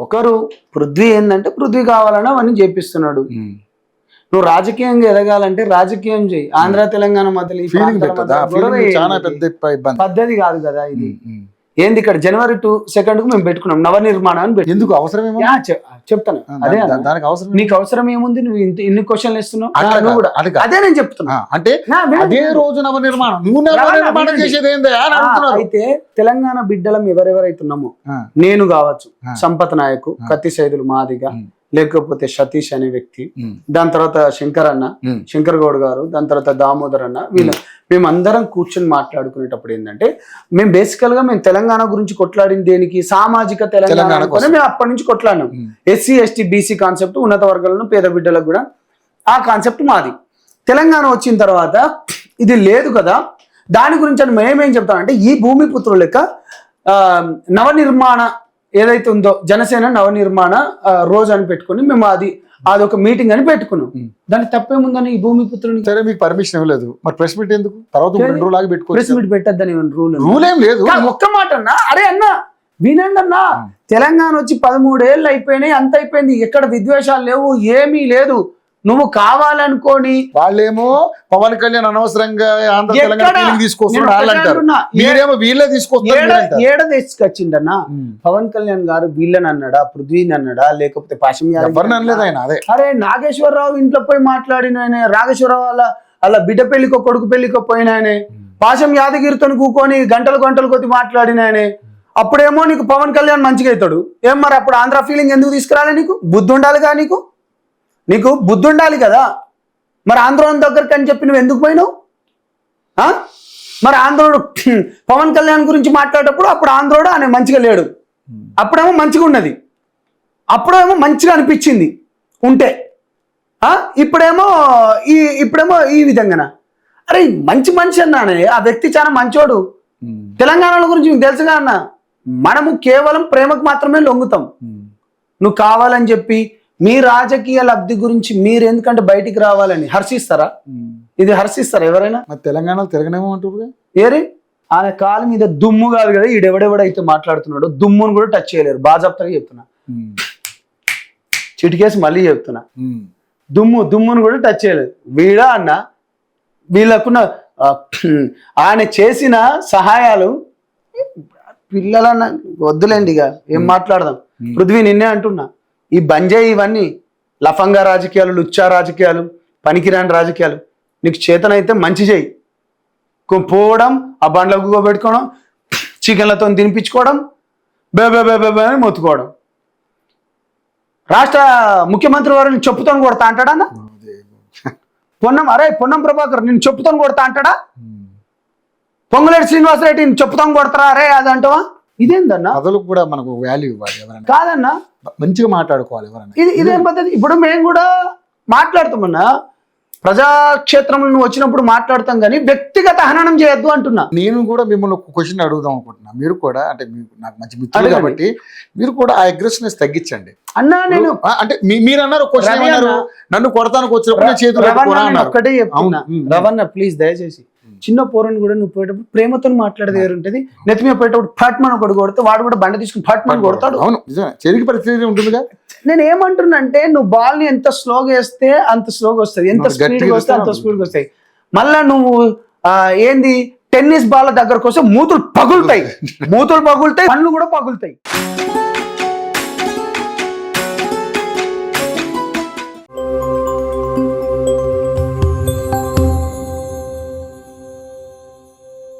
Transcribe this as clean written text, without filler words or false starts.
ఒకరు పృథ్వీ ఏంటంటే పృథ్వీ కావాలని అవన్నీ చేపిస్తున్నాడు. నువ్వు రాజకీయంగా ఎదగాలంటే రాజకీయం చేయి. ఆంధ్ర తెలంగాణ మధ్యలో ఈ ప్రాంతాల మధ్య పద్ధతి కాదు కదా ఇది. ఏంది ఇక్కడ January 2 మేము పెట్టుకున్నాం నవనిర్మాణం అని పెట్టి. ఎందుకు అవసరమేమో చెప్తాను. అదే దానికి అవసరం, నీకు అవసరం ఏముంది? నువ్వు ఇన్ని క్వశ్చన్లు ఇస్తున్నావు. అదే నేను చెప్తున్నా. అంటే అదే రోజు నవనిర్మాణం, నువ్వు నవనిర్మాణం చేసేది ఏంది అని అంటున్నారు. అయితే తెలంగాణ బిడ్డలం ఎవరెవరైతున్నామో, నేను కావచ్చు, సంపత్ నాయకు, కత్తి సైదులు మాదిగా, లేకపోతే సతీష్ అనే వ్యక్తి, దాని తర్వాత శంకర్ గౌడ్ గారు, దాని తర్వాత దామోదర్ అన్న, వీళ్ళు మేమందరం కూర్చొని మాట్లాడుకునేటప్పుడు ఏంటంటే మేము బేసికల్ గా మేము తెలంగాణ గురించి కొట్లాడింది దేనికి? సామాజిక తెలంగాణ కోసం మేము అప్పటి నుంచి కొట్లాడినాం. SC ST BC కాన్సెప్ట్, ఉన్నత వర్గాలను పేద బిడ్డలకు కూడా ఆ కాన్సెప్ట్ మాది. తెలంగాణ వచ్చిన తర్వాత ఇది లేదు కదా, దాని గురించి అని మేమేం చెప్తామంటే ఈ భూమి పుత్రుల లెక్క నవనిర్మాణ ఏదైతే ఉందో జనసేన నవనిర్మాణ రోజు అని పెట్టుకుని మేము అదొక మీటింగ్ అని పెట్టుకున్నాం. దానికి తప్పేముందని ఈ భూమి పుత్రుని. సరే మీకు పర్మిషన్ ఇవ్వలేదు, మరి ప్రెస్ మీట్ ఎందుకు? తర్వాత 2 రోజులాగా పెట్టుకోవచ్చు. ప్రెస్ మీట్ పెట్టద్దని రూల్ ఏం లేదు. ఒక్క మాట అన్నా, అరే అన్నా వినండి అన్నా, తెలంగాణ వచ్చి 13 ఏళ్ళు అయిపోయినాయి, అంత అయిపోయింది, ఎక్కడ విద్వేషాలు లేవు, ఏమీ లేదు. నువ్వు కావాలనుకోని వాళ్ళేమో పవన్ కళ్యాణ్ అనవసరంగా ఆంధ్ర తెలంగాణ తీసుకొస్తున్నారు, మీరేమో వీళ్ళే తీసుకొస్తున్నారు. ఏడ తీసుకొచ్చిండన్నా పవన్ కళ్యాణ్ గారు? వీళ్ళని అన్నాడా? పృథ్వీని అన్నాడా? లేకపోతే పాశం ఎవరిని అనలేదు ఆయన. అదే అరే నాగేశ్వరరావు ఇంట్లో పోయి మాట్లాడిన ఆయన, రాగేశ్వరరావు వాళ్ళ బిడ్డ పెళ్లికో కొడుకు పెళ్లికో పోయిన ఆయనే, పాశం యాదగిరితో కూకొని గంటలు కొద్ది మాట్లాడిన ఆయనే. అప్పుడేమో నీకు పవన్ కళ్యాణ్ మంచిగా అవుతాడు. ఏం మరి అప్పుడు ఆంధ్ర ఫీలింగ్ ఎందుకు తీసుకురాలి? నీకు బుద్ధి ఉండాలిగా, నీకు బుద్ధి ఉండాలి కదా. మరి ఆంధ్రోని దగ్గరికి అని చెప్పి నువ్వు ఎందుకు పోయినావు? మరి ఆంధ్రోడు పవన్ కళ్యాణ్ గురించి మాట్లాడేటప్పుడు అప్పుడు ఆంధ్రోడు ఆయన మంచిగా లేడు, అప్పుడేమో మంచిగా ఉన్నది, అప్పుడేమో మంచిగా అనిపించింది ఉంటే, ఇప్పుడేమో ఈ విధంగానా? అరే మంచి మనిషి అన్నానే, ఆ వ్యక్తి చాలా మంచోడు. తెలంగాణ గురించి మీకు తెలుసుగా అన్న, మనము కేవలం ప్రేమకు మాత్రమే లొంగుతాం. నువ్వు కావాలని చెప్పి మీ రాజకీయ లబ్ధి గురించి మీరు ఎందుకంటే బయటికి రావాలని హర్షిస్తారా? ఇది హర్షిస్తారా ఎవరైనా? తెలంగాణలో తిరగనేమో అంటారు. ఏరి ఆయన కాలు మీద దుమ్ము కాదు కదా, ఈడెవడెవడైతే మాట్లాడుతున్నాడో దుమ్మును కూడా టచ్ చేయలేరు. బాజాప్తగా చెప్తున్నా, చిటికేసి మళ్ళీ చెప్తున్నా, దుమ్మును కూడా టచ్ చేయలేదు. వీడా అన్న వీళ్ళకున్న ఆయన చేసిన సహాయాలు పిల్లలన్న వద్దులేండి, ఇక ఏం మాట్లాడదాం. పృథ్వీ నిన్నే అంటున్నా, ఈ బంజాయి ఇవన్నీ లఫంగా రాజకీయాలు, లుచ్చా రాజకీయాలు, పనికిరాని రాజకీయాలు. నీకు చేతనైతే మంచి చేయి. పోవడం, ఆ బండ్లకు కూగోబెట్టుకోవడం, చికెన్లతో తినిపించుకోవడం, బే అని మొత్తుకోవడం. రాష్ట్ర ముఖ్యమంత్రి వారిని చెప్పుతో కొడతా అంటాడన్న పొన్నం ప్రభాకర్ నేను చెప్పుతో కొడతా అంటాడా? పొంగులేటి శ్రీనివాసరెడ్డి నేను చెప్పుతో కొడతారా అరే అది అంటావా? ఇదేందన్నా? అదలకు కూడా మనకు వాల్యూ ఇవ్వాలి. ఎవరైనా కాదన్నా, మంచిగా మాట్లాడుకోవాలి ఎవరైనా. ఇదేం పద్ధతి? ఇప్పుడు మేము కూడా మాట్లాడుతామన్నా, ప్రజాక్షేత్రంలో నువ్వు వచ్చినప్పుడు మాట్లాడతాం కానీ వ్యక్తిగత హననం చేయొద్దు అంటున్నా. నేను కూడా మిమ్మల్ని ఒక క్వశ్చన్ అడుగుదాం అనుకుంటున్నా. మీరు కూడా అంటే నాకు మంచి మిత్రులు కాబట్టి మీరు కూడా ఆ అగ్రెసివ్నెస్ తగ్గించండి అన్నా. నేను అంటే మీరు అన్నారు క్వశ్చన్ అన్నారు, నన్ను కొడతానికి వచ్చినప్పుడు చేతులు ఒక్కటే చెప్తున్నా, రవణ ప్లీజ్ దయచేసి చిన్న పోరని కూడా నువ్వు పోయేటప్పుడు ప్రేమతో మాట్లాడేది ఉంటుంది. నెత్తి మీద పోయేటప్పుడు ఫట్మన్ ఒకటి కొడితే వాడు కూడా బండ తీసుకుని ఫట్మన్ కొడతాడు. అవును, చెరికి పరిస్థితి ఉంటుందిగా. నేను ఏమంటున్నా అంటే నువ్వు బాల్ ని ఎంత స్లోగా వేస్తే అంత స్లోగా వస్తుంది, ఎంత స్పీడ్గా వస్తే అంత స్పీడ్గా వస్తాయి. మళ్ళా నువ్వు ఏంది టెన్నిస్ బాల్ దగ్గరకు వస్తే మూతులు పగులుతాయి, పళ్ళు కూడా పగులుతాయి.